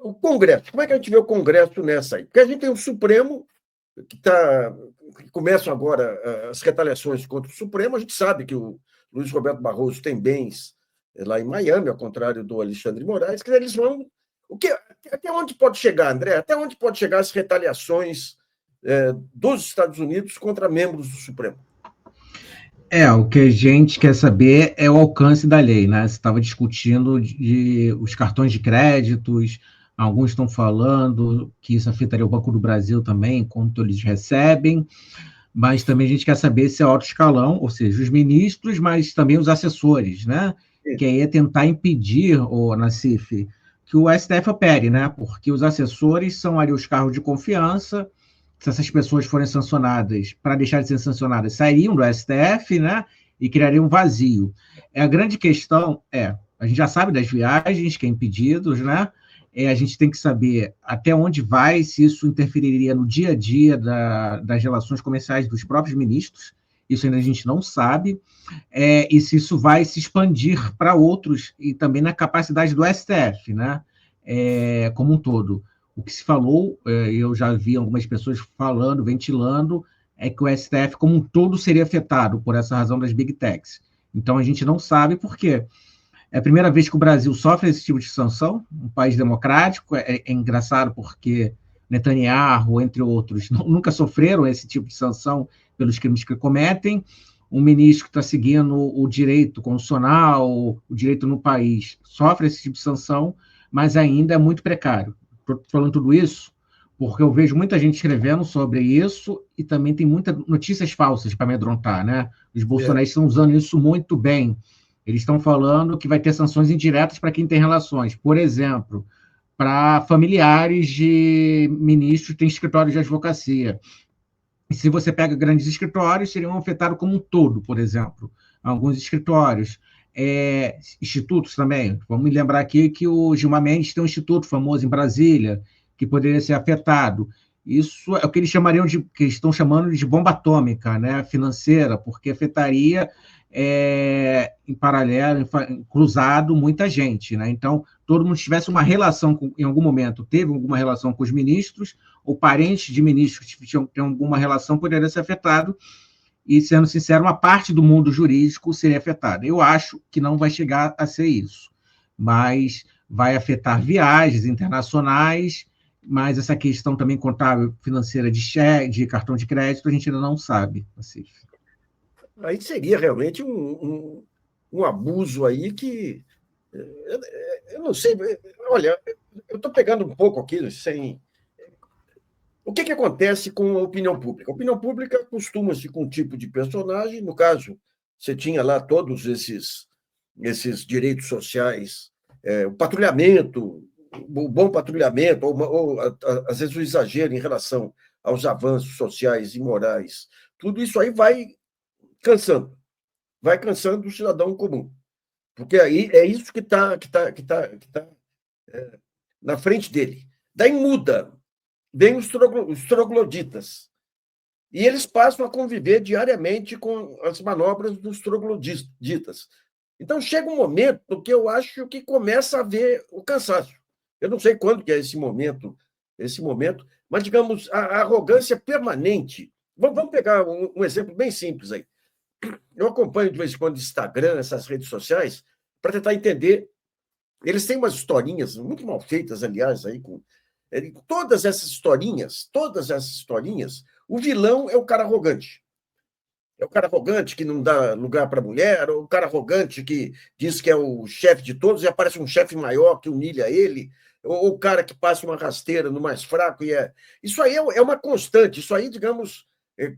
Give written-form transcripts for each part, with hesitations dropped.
o Congresso, como é que a gente vê o Congresso nessa aí? Porque a gente tem o Supremo, que começam agora as retaliações contra o Supremo, a gente sabe que o Luiz Roberto Barroso tem bens lá em Miami, ao contrário do Alexandre de Moraes, que eles vão... Até onde pode chegar, André? Até onde pode chegar as retaliações dos Estados Unidos contra membros do Supremo? O que a gente quer saber é o alcance da lei, né? Você estava discutindo os cartões de créditos, alguns estão falando que isso afetaria o Banco do Brasil também, quanto eles recebem, mas também a gente quer saber se é alto escalão, ou seja, os ministros, mas também os assessores, né? Sim. Que aí é tentar impedir, Nassif, que o STF opere, né? Porque os assessores são ali os cargos de confiança. Se essas pessoas forem sancionadas, para deixar de ser sancionadas, sairiam do STF, né? E criariam um vazio. A grande questão a gente já sabe das viagens, que é impedidos, né? A gente tem que saber até onde vai, se isso interferiria no dia a dia das relações comerciais dos próprios ministros, isso ainda a gente não sabe, e se isso vai se expandir para outros, e também na capacidade do STF, né? Como um todo. O que se falou, eu já vi algumas pessoas falando, ventilando, é que o STF como um todo seria afetado por essa razão das Big Techs. Então, a gente não sabe por quê. É a primeira vez que o Brasil sofre esse tipo de sanção, um país democrático. É engraçado porque Netanyahu, entre outros, nunca sofreram esse tipo de sanção pelos crimes que cometem. Um ministro que está seguindo o direito constitucional, o direito no país, sofre esse tipo de sanção, mas ainda é muito precário. Estou falando tudo isso porque eu vejo muita gente escrevendo sobre isso e também tem muitas notícias falsas para amedrontar, né? Os bolsonaristas estão usando isso muito bem. Eles estão falando que vai ter sanções indiretas para quem tem relações. Por exemplo, para familiares de ministros que têm escritórios de advocacia. E se você pega grandes escritórios, seriam afetados como um todo, por exemplo. Alguns escritórios. Institutos também. Vamos lembrar aqui que o Gilmar Mendes tem um instituto famoso em Brasília, que poderia ser afetado. Isso é o que eles chamariam que estão chamando de bomba atômica, né, financeira, porque afetaria em paralelo, cruzado, muita gente, né? Então, todo mundo tivesse uma relação, em algum momento, teve alguma relação com os ministros, ou parentes de ministros que tinham alguma relação, poderia ser afetado, e, sendo sincero, uma parte do mundo jurídico seria afetada. Eu acho que não vai chegar a ser isso, mas vai afetar viagens internacionais, mas essa questão também contábil, financeira de cheque, de cartão de crédito, a gente ainda não sabe. Assim. Aí seria realmente um abuso aí que... Eu não sei... Olha, eu estou pegando um pouco aqui, sem... O que acontece com a opinião pública? A opinião pública costuma-se com um tipo de personagem, no caso, você tinha lá todos esses direitos sociais, o patrulhamento, o bom patrulhamento, ou às vezes o exagero em relação aos avanços sociais e morais. Tudo isso aí vai cansando o cidadão comum, porque aí é isso que está na frente dele. Daí muda, vem os trogloditas, e eles passam a conviver diariamente com as manobras dos trogloditas. Então, chega um momento que eu acho que começa a haver o cansaço. Eu não sei quando que é esse momento, mas, digamos, a arrogância permanente. Vamos pegar um exemplo bem simples aí. Eu acompanho de vez em quando o Instagram, essas redes sociais, para tentar entender. Eles têm umas historinhas muito mal feitas, aliás, aí com todas essas historinhas, o vilão é o cara arrogante. É o cara arrogante que não dá lugar para a mulher, ou o cara arrogante que diz que é o chefe de todos e aparece um chefe maior que humilha ele, ou o cara que passa uma rasteira no mais fraco. Isso aí é uma constante. Isso aí, digamos,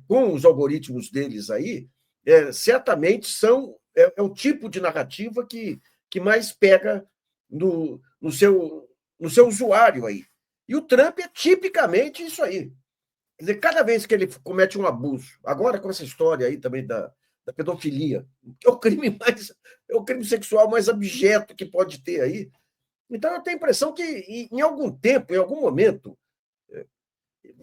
com os algoritmos deles aí, certamente é o tipo de narrativa que mais pega no seu usuário aí. E o Trump é tipicamente isso aí. Quer dizer, cada vez que ele comete um abuso, agora com essa história aí também da pedofilia, que é o crime sexual mais abjeto que pode ter aí. Então, eu tenho a impressão que, em algum tempo, em algum momento,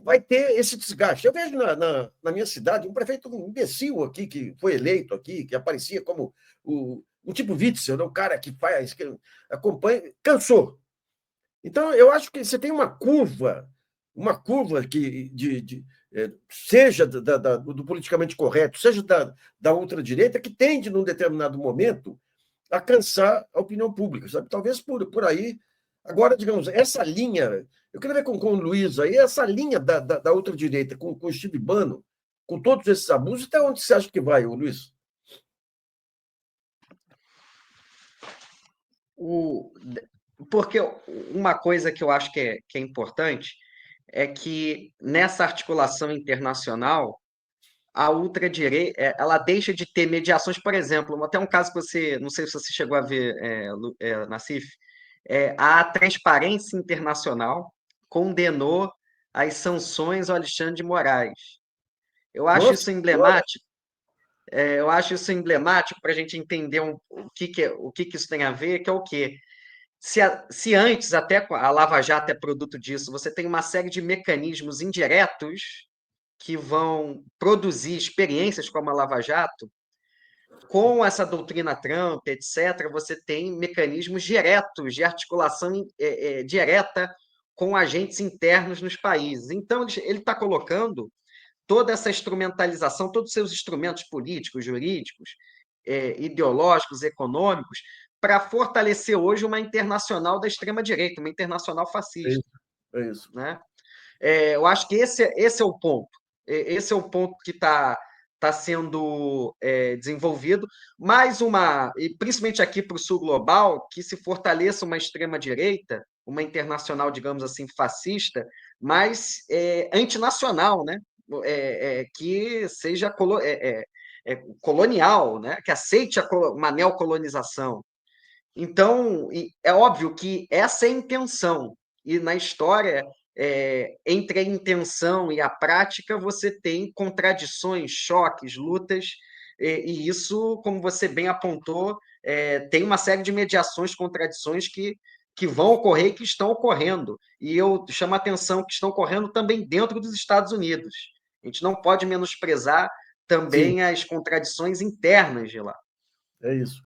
vai ter esse desgaste. Eu vejo na minha cidade um prefeito imbecil aqui, que foi eleito aqui, que aparecia como um tipo Witzel, o cara que faz, que acompanha, cansou. Então, eu acho que você tem uma curva que, seja do politicamente correto, seja da ultradireita, que tende, num determinado momento, a cansar a opinião pública, sabe? Talvez por aí. Agora, digamos, essa linha, eu queria ver com o Luiz aí, essa linha da ultradireita com o Steve Bannon, com todos esses abusos, até onde você acha que vai, Luiz? Porque uma coisa que eu acho que é importante é que nessa articulação internacional, a ultradireita, ela deixa de ter mediações, por exemplo, até um caso que você, não sei se você chegou a ver, Nassif, a Transparência Internacional condenou as sanções ao Alexandre de Moraes. Eu acho Nossa, isso emblemático. Eu acho isso emblemático para a gente entender o que isso tem a ver, que é o quê? Se antes, até a Lava Jato é produto disso, você tem uma série de mecanismos indiretos que vão produzir experiências como a Lava Jato, com essa doutrina Trump, etc., você tem mecanismos diretos de articulação direta com agentes internos nos países. Então, ele está colocando toda essa instrumentalização, todos os seus instrumentos políticos, jurídicos, ideológicos, econômicos, para fortalecer hoje uma internacional da extrema-direita, uma internacional fascista. é isso. Né? Eu acho que esse é o ponto. Esse é o ponto que está sendo desenvolvido. E principalmente aqui para o sul global, que se fortaleça uma extrema-direita, uma internacional, digamos assim, fascista, mas antinacional, né? Que seja colonial, né? Que aceite uma neocolonização. Então, é óbvio que essa é a intenção, e na história, entre a intenção e a prática, você tem contradições, choques, lutas, e isso, como você bem apontou, tem uma série de mediações, contradições que vão ocorrer e que estão ocorrendo. E eu chamo a atenção que estão ocorrendo também dentro dos Estados Unidos. A gente não pode menosprezar também as contradições internas de lá. É isso.